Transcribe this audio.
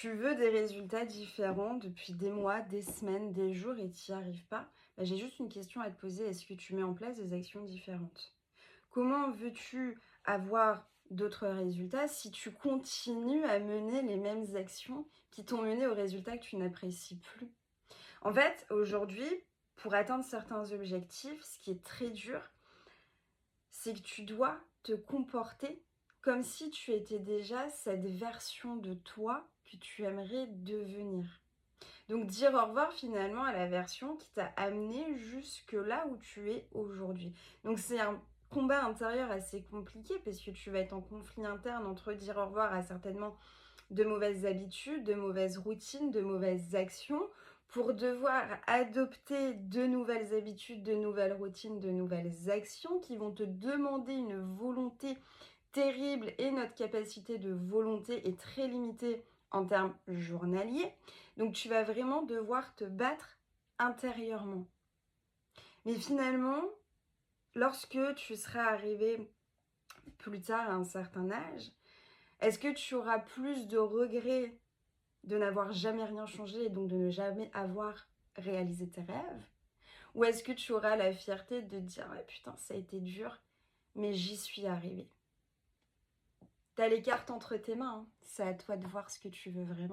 Tu veux des résultats différents depuis des mois, des semaines, des jours et tu n'y arrives pas? Bah, j'ai juste une question à te poser. Est-ce que tu mets en place des actions différentes? Comment veux-tu avoir d'autres résultats si tu continues à mener les mêmes actions qui t'ont mené aux résultats que tu n'apprécies plus? En fait, aujourd'hui, pour atteindre certains objectifs, ce qui est très dur, c'est que tu dois te comporter comme si tu étais déjà cette version de toi que tu aimerais devenir. Donc dire au revoir finalement à la version qui t'a amené jusque là où tu es aujourd'hui. Donc c'est un combat intérieur assez compliqué parce que tu vas être en conflit interne entre dire au revoir à certainement de mauvaises habitudes, de mauvaises routines, de mauvaises actions, pour devoir adopter de nouvelles habitudes, de nouvelles routines, de nouvelles actions qui vont te demander une volonté terrible et notre capacité de volonté est très limitée en termes journaliers. Donc tu vas vraiment devoir te battre intérieurement. Mais finalement, lorsque tu seras arrivé plus tard à un certain âge, est-ce que tu auras plus de regrets de n'avoir jamais rien changé et donc de ne jamais avoir réalisé tes rêves? Ou est-ce que tu auras la fierté de dire ouais, putain, ça a été dur, mais j'y suis arrivée? T'as les cartes entre tes mains, hein. C'est à toi de voir ce que tu veux vraiment.